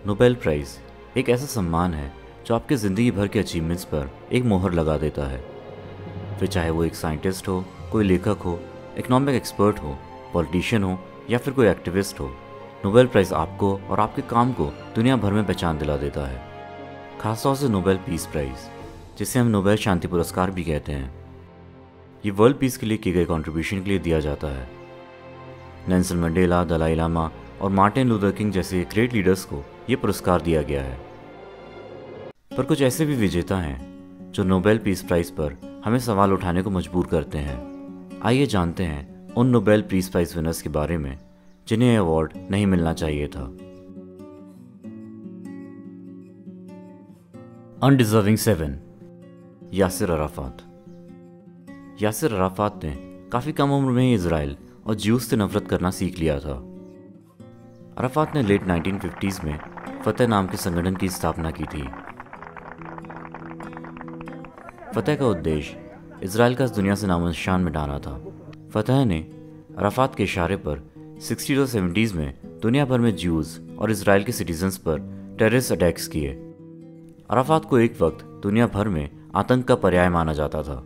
Nobel prize एक ऐसा सम्मान है जो आपके ज़िंदगी भर के अचीवमेंट्स पर एक मोहर लगा देता है। फिर चाहे वो एक साइंटिस्ट हो, कोई लेखक हो, इकोनॉमिक एक्सपर्ट हो, पॉलिटिशियन हो या फिर कोई एक्टिविस्ट हो, नोबेल प्राइज़ आपको और आपके काम को दुनिया भर में पहचान दिला देता है। खासतौर से नोबेल पीस प्राइज़, जिसे हम नोबेल शांति पुरस्कार भी कहते हैं, ये वर्ल्ड पीस के लिए किए गए कंट्रीब्यूशन के लिए दिया जाता है। नेल्सन मंडेला, दलाई लामा और मार्टिन लूथर किंग जैसे ग्रेट लीडर्स को ये पुरस्कार दिया गया है। पर कुछ ऐसे भी विजेता हैं जो नोबेल पीस प्राइज़ पर हमें सवाल उठाने को मजबूर करते हैं। आइए जानते हैं उन नोबेल पीस प्राइज़ विनर्स के बारे में जिन्हें यह अवार्ड नहीं मिलना चाहिए था। Undeserving 7, Yasser Arafat. Yasser Arafat ने काफ़ी कम उम्र में ही इजराइल और ज्यूस से नफरत करना सीख लिया था। अराफात ने लेट 1950s में फतह नाम के संगठन की स्थापना की थी। फतह का उद्देश्य इजराइल का इस दुनिया से नामो निशान मिटाना था। फतह ने अराफात के इशारे पर 60s और 70s में दुनिया भर में ज्यूज और इजराइल के सिटीजन्स पर टेररिस्ट अटैक्स किए। अराफात को एक वक्त दुनिया भर में आतंक का पर्याय माना जाता था।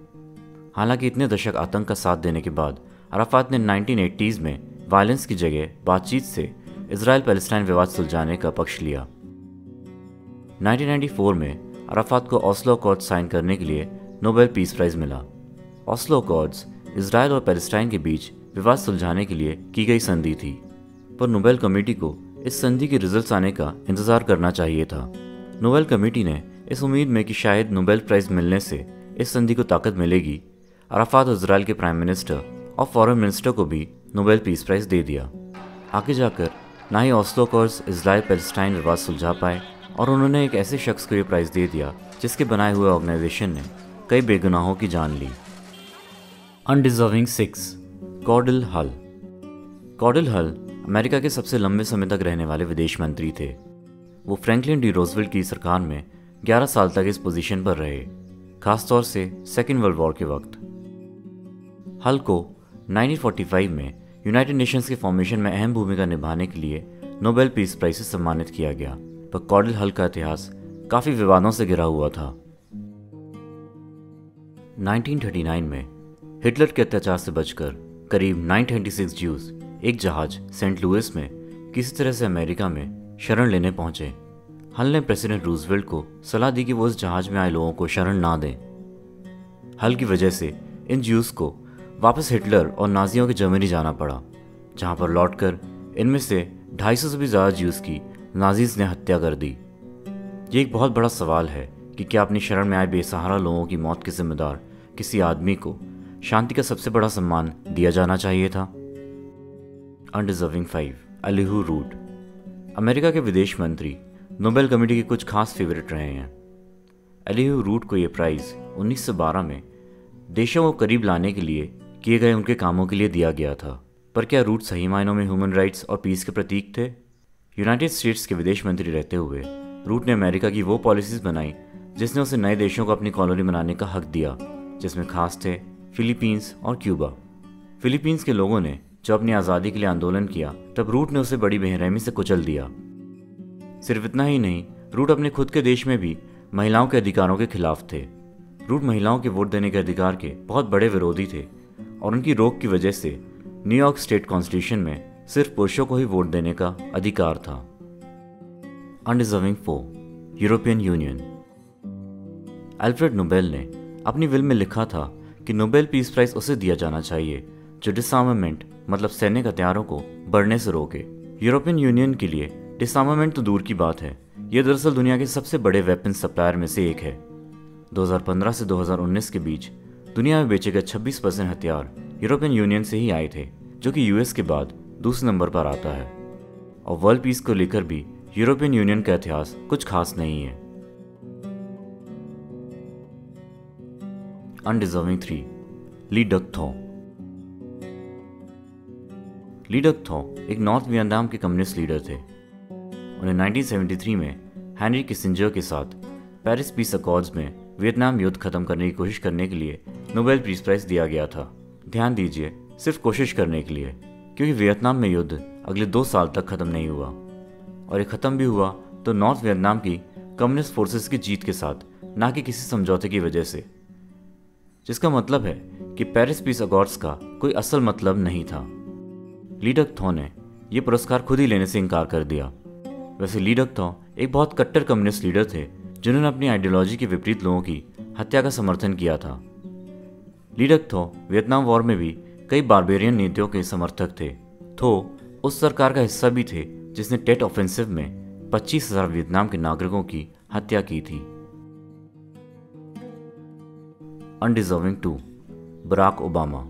हालांकि इतने दशक आतंक का साथ देने के बाद अराफात ने 1980s में वायलेंस की जगह बातचीत से इजराइल पैलेस्टाइन विवाद सुलझाने का पक्ष लिया। 1994 में अराफात को ऑस्लो अकॉर्ड्स साइन करने के लिए नोबेल पीस प्राइज़ मिला। ऑस्लो अकॉर्ड्स इजराइल और पैलेस्टाइन के बीच विवाद सुलझाने के लिए की गई संधि थी, पर नोबेल कमेटी को इस संधि के रिजल्ट्स आने का इंतजार करना चाहिए था। नोबेल कमेटी ने इस उम्मीद में कि शायद नोबेल प्राइज़ मिलने से इस संधि को ताकत मिलेगी, अराफात और इजराइल के प्राइम मिनिस्टर और फॉरेन मिनिस्टर को भी नोबेल पीस प्राइज़ दे दिया। आगे जाकर ना ही ऑस्लो अकॉर्ड्स इजराइल पैलेस्टाइन विवाद सुलझा पाए और उन्होंने एक ऐसे शख्स को ये प्राइज़ दे दिया जिसके बनाए हुए ऑर्गेनाइजेशन ने कई बेगुनाहों की जान ली। अनडिजर्विंग 6, कॉर्डिल हल। कॉर्डिल हल अमेरिका के सबसे लंबे समय तक रहने वाले विदेश मंत्री थे। वो फ्रैंकलिन डी रोजवेल्ट की सरकार में 11 साल तक इस पोजीशन पर रहे, खासतौर से सेकेंड वर्ल्ड वॉर के वक्त। हल को 1945 में यूनाइटेड नेशंस के फॉर्मेशन में अहम भूमिका निभाने के लिए नोबेल पीस प्राइज़ से सम्मानित किया गया, पर कॉर्डिल हल का इतिहास काफ़ी विवादों से घिरा हुआ था। 1939 में हिटलर के अत्याचार से बचकर करीब 926 ज्यूज एक जहाज सेंट लुइस में किसी तरह से अमेरिका में शरण लेने पहुंचे। हल ने प्रेसिडेंट रूजवेल्ट को सलाह दी कि वो उस जहाज में आए लोगों को शरण ना दें। हल की वजह से इन ज्यूज को वापस हिटलर और नाजियों के जर्मनी जाना पड़ा, जहां पर लौटकर इनमें से 250 से भी ज़्यादा ज्यूज की नाजीज ने हत्या कर दी। ये एक बहुत बड़ा सवाल है कि क्या अपनी शरण में आए बेसहारा लोगों की मौत के जिम्मेदार किसी आदमी को शांति का सबसे बड़ा सम्मान दिया जाना चाहिए था। Undeserving 5, Elihu root. अमेरिका के विदेश मंत्री नोबेल कमेटी के कुछ खास फेवरेट रहे हैं। एलिहू रूट को यह प्राइज़ 1912 में देशों को करीब लाने के लिए किए गए उनके कामों के लिए दिया गया था। पर क्या रूट सही मायनों में ह्यूमन राइट्स और पीस के प्रतीक थे? यूनाइटेड स्टेट्स के विदेश मंत्री रहते हुए रूट ने अमेरिका की वो पॉलिसीज़ बनाई जिसने उसे नए देशों को अपनी कॉलोनी बनाने का हक दिया, जिसमें खास थे फिलीपींस और क्यूबा। फिलीपींस के लोगों ने जब अपनी आज़ादी के लिए आंदोलन किया, तब रूट ने उसे बड़ी बेरहमी से कुचल दिया। सिर्फ इतना ही नहीं, रूट अपने खुद के देश में भी महिलाओं के अधिकारों के खिलाफ थे। रूट महिलाओं के वोट देने के अधिकार के बहुत बड़े विरोधी थे और उनकी रोक की वजह से न्यूयॉर्क स्टेट कॉन्स्टिट्यूशन में सिर्फ पुरुषों को ही वोट देने का अधिकार था। Undeserving 4, European union. Alfred Nobel ने अपनी विल में लिखा था कि नोबेल पीस प्राइज़ उसे दिया जाना चाहिए जो डिसआर्मामेंट मतलब सैनिक हथियारों को बढ़ने से रोके। यूरोपियन यूनियन के लिए डिसआर्मामेंट तो दूर की बात है, यह दरअसल दुनिया के सबसे बड़े वेपन सप्लायर में से एक है। 2015 से 2019 के बीच दुनिया में बेचे गए 26% हथियार यूरोपियन यूनियन से ही आए थे, जो कि यूएस के बाद दूसरे नंबर पर आता है। और वर्ल्ड पीस को लेकर भी यूरोपियन यूनियन का इतिहास कुछ खास नहीं है। अनडिजर्विंग 3, ली डक थो। ली डक थो एक नॉर्थ वियतनाम के कम्युनिस्ट लीडर थे। उन्हें 1973 में हेनरी किसिंजर के साथ पेरिस पीस अकॉर्ड्स में वियतनाम युद्ध खत्म करने की कोशिश करने के लिए नोबेल पीस प्राइज़ दिया गया था। ध्यान दीजिए, सिर्फ कोशिश करने के लिए, क्योंकि वियतनाम में युद्ध अगले 2 साल तक खत्म नहीं हुआ और ये ख़त्म भी हुआ तो नॉर्थ वियतनाम की कम्युनिस्ट फोर्सेस की जीत के साथ, ना कि किसी समझौते की वजह से। जिसका मतलब है कि पेरिस पीस अकॉर्ड्स का कोई असल मतलब नहीं था। ली डक थो ने यह पुरस्कार खुद ही लेने से इनकार कर दिया। वैसे ली डक थो एक बहुत कट्टर कम्युनिस्ट लीडर थे जिन्होंने अपनी आइडियोलॉजी के विपरीत लोगों की हत्या का समर्थन किया था। ली डक थो वियतनाम वॉर में भी कई बारबेरियन नीतियों के समर्थक थे। थो उस सरकार का हिस्सा भी थे जिसने टेट ऑफेंसिव में 25,000 वियतनाम के नागरिकों की हत्या की थी। Undeserving to Barack Obama.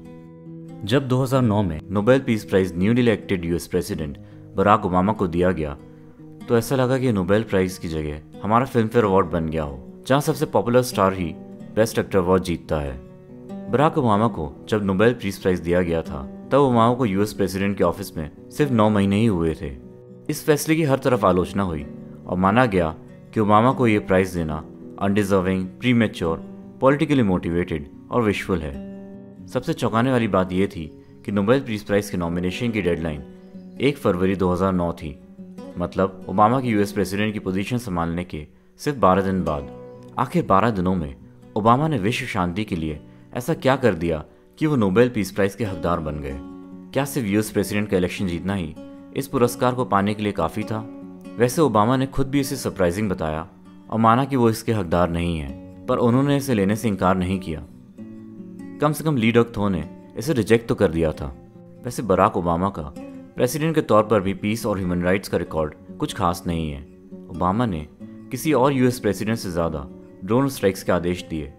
जब 2009 में Nobel peace prize newly elected US president Barack Obama को दिया गया तो ऐसा लगा कि नोबेल प्राइज की जगह हमारा फिल्मफेयर अवार्ड बन गया हो, जहां सबसे पॉपुलर स्टार ही बेस्ट एक्टर अवार्ड जीतता है। बराक ओबामा को जब नोबेल पीस प्राइज दिया गया था तब ओबामा को यूएस प्रेसिडेंट के ऑफिस में सिर्फ 9 महीने ही हुए थे। इस फैसले की हर तरफ आलोचना हुई और माना गया कि ओबामा को यह प्राइज देना अनडिजर्विंग, प्रीमेच्योर, पॉलिटिकली मोटिवेटेड और विशफुल है। सबसे चौंकाने वाली बात यह थी कि नोबेल पीस प्राइज के नॉमिनेशन की डेडलाइन 1 फरवरी 2009 थी, मतलब ओबामा की यूएस प्रेसिडेंट की पोजीशन संभालने के सिर्फ 12 दिन बाद। आखिर 12 दिनों में ओबामा ने विश्व शांति के लिए ऐसा क्या कर दिया कि वो नोबेल पीस प्राइज के हकदार बन गए? क्या सिर्फ यूएस प्रेसिडेंट का इलेक्शन जीतना ही इस पुरस्कार को पाने के लिए काफ़ी था? वैसे ओबामा ने खुद भी इसे सरप्राइजिंग बताया और माना कि वो इसके हकदार नहीं हैं, पर उन्होंने इसे लेने से इनकार नहीं किया। कम से कम ली डक थो ने इसे रिजेक्ट तो कर दिया था। वैसे बराक ओबामा का प्रेसिडेंट के तौर पर भी पीस और ह्यूमन राइट्स का रिकॉर्ड कुछ खास नहीं है। ओबामा ने किसी और यूएस प्रेसिडेंट से ज़्यादा ड्रोन स्ट्राइक्स के आदेश दिए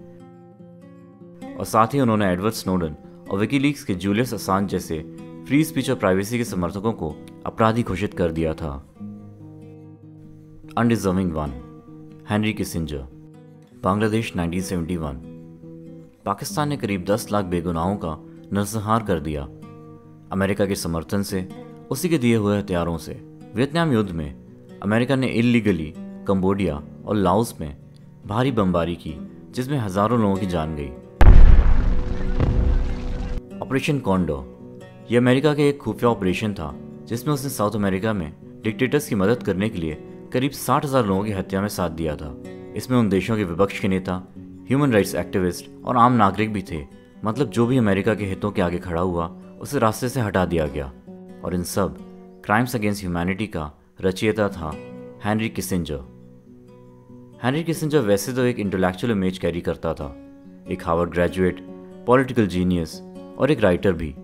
और साथ ही उन्होंने एडवर्ड स्नोडन और विकीलीक्स के जूलियस असांज जैसे फ्री स्पीच और प्राइवेसी के समर्थकों को अपराधी घोषित कर दिया था। Undeserving 1 Henry Kissinger. Bangladesh 1971। Pakistan ने करीब 10 लाख बेगुनाहों का नरसंहार कर दिया। अमेरिका के समर्थन से, उसी के दिए हुए हथियारों से। वियतनाम युद्ध में अमेरिका ने इल्लीगली कंबोडिया और लाओस में भारी बमबारी की जिसमें हजारों लोगों की जान गई। ऑपरेशन कॉन्डोर यह अमेरिका के एक खुफिया ऑपरेशन था जिसमें उसने साउथ अमेरिका में डिक्टेटर्स की मदद करने के लिए करीब 60,000 लोगों की हत्या में साथ दिया था। इसमें उन देशों के विपक्ष के नेता, ह्यूमन राइट्स एक्टिविस्ट और आम नागरिक भी थे। मतलब जो भी अमेरिका के हितों के आगे खड़ा हुआ उसे रास्ते से हटा दिया गया। और इन सब क्राइम्स अगेंस्ट ह्यूमैनिटी का रचयिता था हेनरी किसिंजर। हेनरी किसिंजर वैसे तो एक इंटेलेक्चुअल इमेज कैरी करता था, एक हार्वर्ड ग्रेजुएट, पॉलिटिकल जीनियस और एक राइटर भी।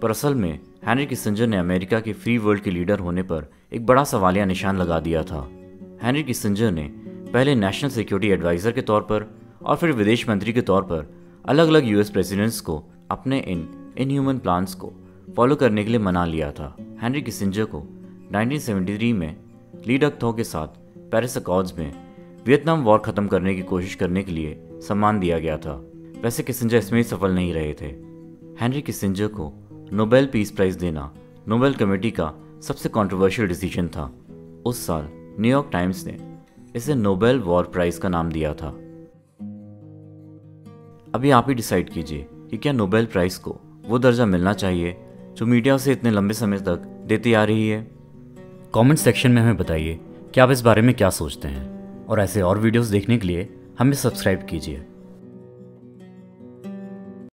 पर असल में हेनरी किसिंजर ने अमेरिका के फ्री वर्ल्ड के लीडर होने पर एक बड़ा सवालिया निशान लगा दिया था। हेनरी किसिंजर ने पहले नेशनल सिक्योरिटी एडवाइज़र के तौर पर और फिर विदेश मंत्री के तौर पर अलग अलग यूएस प्रेसिडेंट्स को अपने इनह्यूमन प्लान्स को फॉलो करने के लिए मना लिया था। हेनरी किसिंजर को 1973 में ली डक थो के साथ पेरिस अकॉर्ड्स में वियतनाम वॉर खत्म करने की कोशिश करने के लिए सम्मान दिया गया था। वैसे किसिंजर इसमें ही सफल नहीं रहे थे। हेनरी किसिंजर को नोबेल पीस प्राइज देना नोबेल कमेटी का सबसे कंट्रोवर्शियल डिसीजन था। उस साल न्यूयॉर्क टाइम्स ने इसे नोबेल वॉर प्राइज का नाम दिया था। अभी आप ही डिसाइड कीजिए कि क्या नोबेल प्राइज को वो दर्जा मिलना चाहिए जो मीडिया उसे इतने लंबे समय तक देती आ रही है। कमेंट सेक्शन में हमें बताइए कि आप इस बारे में क्या सोचते हैं और ऐसे और वीडियोस देखने के लिए हमें सब्सक्राइब कीजिए।